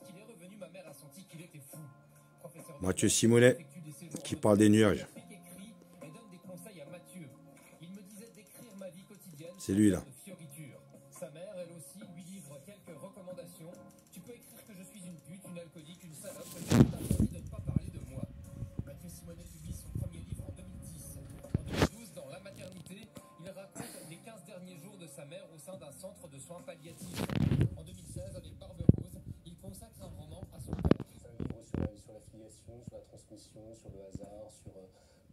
Lorsqu'il est revenu, ma mère a senti qu'il était fou. Mathieu Simonet qui parle des nuages. C'est lui là. Sa mère, elle aussi, lui livre quelques recommandations. Tu peux écrire que je suis une pute, une alcoolique, une salope, mais je t'interdis de ne pas parler de moi. Mathieu Simonet publie son premier livre en 2010. En 2012, dans La maternité, il raconte les 15 derniers jours de sa mère au sein d'un centre de soins palliatifs. En 2016, avec Barbe Rose, il consacre un roman à son père. C'est un livre sur la filiation, sur la transmission, sur le hasard, sur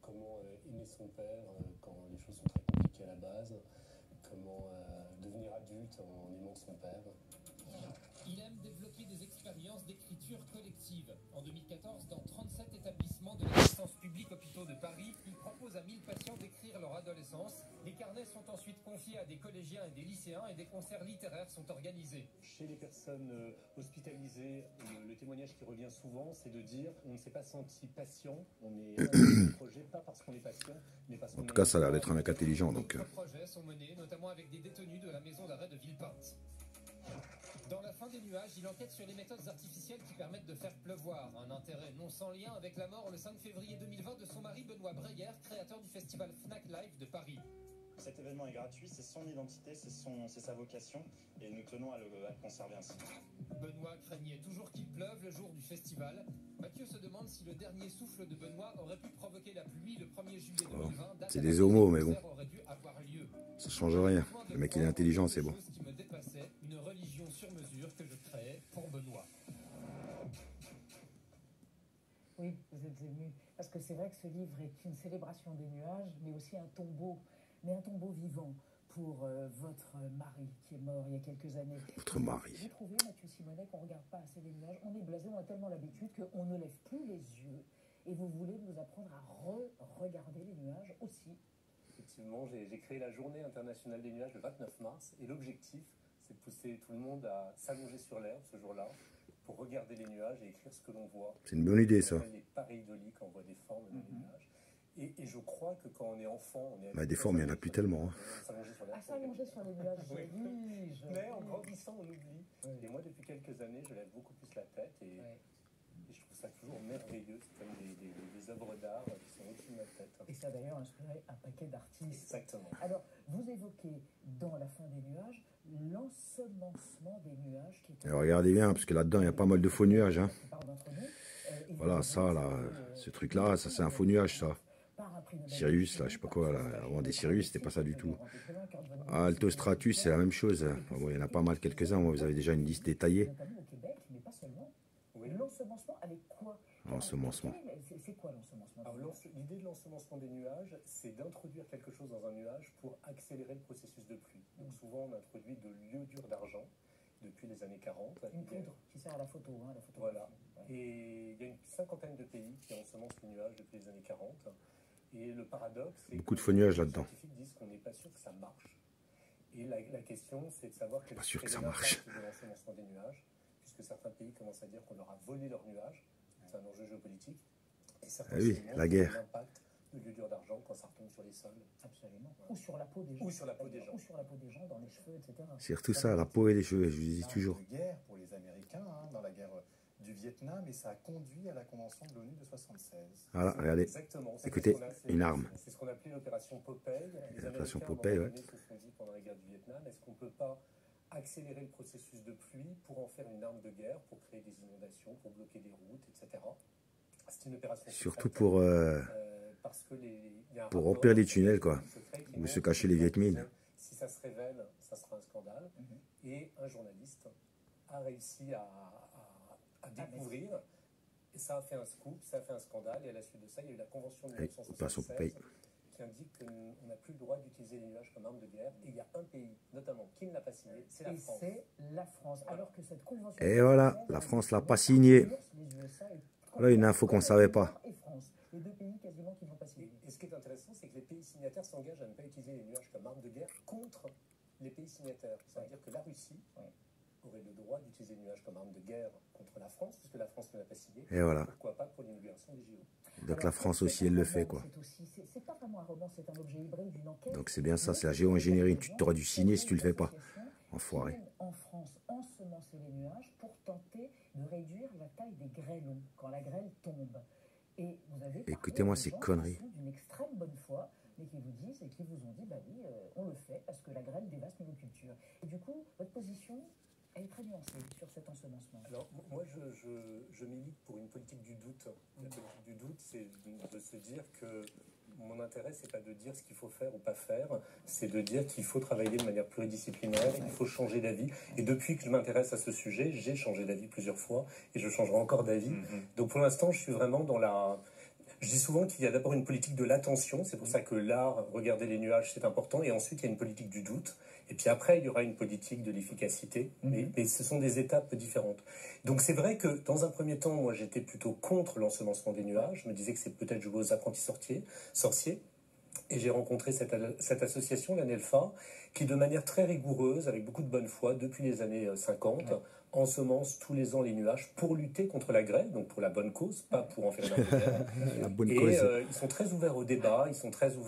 comment aimer son père quand les choses sont très compliquées à la base, comment devenir adulte en aimant son père. Il aime développer des expériences d'écriture collective. En 2014, dans 37 établissements de l'assistance publique hôpitaux de Paris, il propose à 1000 patients d'écrire leur adolescence. Les carnets sont ensuite confiés à des collégiens et des lycéens et des concerts littéraires sont organisés. Chez les personnes hospitalisées, le témoignage qui revient souvent, c'est de dire on ne s'est pas senti patient, on est un projet pas parce qu'on est patient, mais parce qu'on En tout cas, ça a l'air d'être un mec intelligent. Donc, Les projets sont menés notamment avec des détenus de la maison d'arrêt de Villepinte. Dans La fin des nuages, il enquête sur les méthodes artificielles qui permettent de faire pleuvoir. Un intérêt non sans lien avec la mort le 5 février 2020 de son mari Benoît Breyer, créateur du festival Fnac Live de Paris. Cet événement est gratuit, c'est son identité, c'est sa vocation, et nous tenons à le conserver ainsi. Benoît craignait toujours qu'il pleuve le jour du festival. Mathieu se demande si le dernier souffle de Benoît aurait pu provoquer la pluie le 1er juillet 2020. c'est des homos, mais bon. Ça change rien. Le mec, il est intelligent, c'est bon. Qui me dépassait, une religion sur mesure que je créais pour Benoît. Oui, vous êtes ému. Parce que c'est vrai que ce livre est une célébration des nuages, mais aussi un tombeau, mais un tombeau vivant pour votre mari qui est mort il y a quelques années. Votre mari. Vous trouvez, Mathieu Simonet, qu'on ne regarde pas assez les nuages? On est blasé, on a tellement l'habitude qu'on ne lève plus les yeux. Et vous voulez nous apprendre à regarder les nuages aussi. Effectivement, j'ai créé la journée internationale des nuages le 29 mars, et l'objectif, c'est de pousser tout le monde à s'allonger sur l'herbe ce jour-là, pour regarder les nuages et écrire ce que l'on voit. C'est une bonne idée, ça. Les pareidolie, quand on voit des formes dans les nuages. Et je crois que quand on est enfant, on est... Bah, des formes, il n'y en a plus tellement. Hein. S'allonger sur les nuages, oui. Mais en grandissant, on oublie. Oui. Et moi, depuis quelques années, je lève beaucoup plus la tête et je trouve ça toujours merveilleux. C'est comme des œuvres d'art qui sont au-dessus de ma tête. Et ça a d'ailleurs inspiré un paquet d'artistes. Exactement. Alors, vous évoquez dans La fin des nuages l'ensemencement des nuages. Qui est... Regardez bien, parce que là-dedans, il y a pas mal de faux nuages. Hein. Voilà, ça, là, ce truc-là, ça, c'est un faux nuage, ça. Sirius, là, je sais pas quoi, là, avant des Sirius, c'était pas ça du tout. Altostratus, c'est la même chose. Bon, il y en a pas mal quelques-uns, vous avez déjà une liste détaillée. L'ensemencement avec quoi? L'ensemencement. C'est quoi l'ensemencement? L'idée de l'ensemencement des nuages, c'est d'introduire quelque chose dans un nuage pour accélérer le processus de pluie. Donc souvent, on introduit de l'iodure d'argent depuis les années 40. Une poudre qui sert à la photo. Hein, la photo voilà. Ouais. Et il y a une cinquantaine de pays qui ensemencent les nuages depuis les années 40. Et le paradoxe, c'est beaucoup de faux nuages là-dedans. Les scientifiques disent qu'on n'est pas sûr que ça marche. Et la question, c'est de savoir quel est l'impact de l'ensemencement des nuages, puisque certains pays commencent à dire qu'on leur a volé leurs nuages. C'est un enjeu géopolitique. Et certains la guerre. L'impact de l'iodure d'argent quand ça retombe sur les sols. Absolument. Ou sur la peau des gens. Ou sur la peau des gens. Ou sur la peau des gens, dans les cheveux, etc. C'est surtout ça, la peau et les cheveux, je vous dis toujours. Une guerre pour les Américains, hein, dans la guerre du Vietnam, et ça a conduit à la convention de l'ONU de 1976. Voilà, regardez. Exactement. Écoutez, une arme. C'est ce qu'on appelait l'opération Popeye. L'opération Popeye, ouais. Se sont dit pendant la guerre du Vietnam, est-ce qu'on ne peut pas accélérer le processus de pluie pour en faire une arme de guerre, pour créer des inondations, pour bloquer des routes, etc. C'est une opération surtout pour remplir les tunnels, quoi, où se cacher les Viet Minh. Si ça se révèle, ça sera un scandale. Et un journaliste a réussi à découvrir, et ça a fait un scoop, ça a fait un scandale, et à la suite de ça, il y a eu la convention de 1976 qui indique qu'on n'a plus le droit d'utiliser les nuages comme arme de guerre, et il y a un pays, notamment, qui ne l'a pas signé, c'est la France. C'est la France, alors que cette convention... Et voilà, la France l'a pas signée. Voilà une info qu'on ne savait pas. Les deux pays quasiment qui n'ont pas signé. Et ce qui est intéressant, c'est que les pays signataires s'engagent à ne pas utiliser les nuages comme arme de guerre contre les pays signataires. Ça veut dire que la Russie aurait le droit d'utiliser les nuages comme arme de guerre contre la France, puisque la France ne l'a pas signé. Et voilà. Pourquoi pas pour l'inauguration des JO. Donc la France aussi, elle le fait, quoi. C'est pas vraiment un roman, c'est un objet hybride d'une enquête. Donc c'est bien ça, c'est la géo-ingénierie. Tu t'aurais dû signer si tu le fais pas. Enfoiré. En France, ensemencer les nuages pour tenter de réduire la taille des grêlons quand la grêle tombe. Et vous avez Écoutez-moi ces conneries. qui sont d'une extrême bonne foi, mais qui vous disent et qui vous ont dit, bah oui, on le fait parce que la grêle dévaste nos cultures. Et du coup, votre position, elle est très nuancée sur cet ensemencement. Alors, moi, je milite pour une politique du doute. La politique du doute, c'est de se dire que mon intérêt, c'est pas de dire ce qu'il faut faire ou pas faire, c'est de dire qu'il faut travailler de manière pluridisciplinaire, il faut changer d'avis. Et depuis que je m'intéresse à ce sujet, j'ai changé d'avis plusieurs fois et je changerai encore d'avis. Donc pour l'instant, je suis vraiment dans la... Je dis souvent qu'il y a d'abord une politique de l'attention, c'est pour ça que l'art, regarder les nuages, c'est important, et ensuite il y a une politique du doute, et puis après il y aura une politique de l'efficacité, mais ce sont des étapes différentes. Donc c'est vrai que dans un premier temps, moi j'étais plutôt contre l'ensemencement des nuages, je me disais que c'est peut-être jouer aux apprentis sorciers, et j'ai rencontré cette association, la NELFA, qui de manière très rigoureuse, avec beaucoup de bonne foi, depuis les années 50, ensemence tous les ans les nuages pour lutter contre la grêle, donc pour la bonne cause, pas pour en faire une affaire. La bonne Et cause. ils sont très ouverts au débat, ils sont très ouverts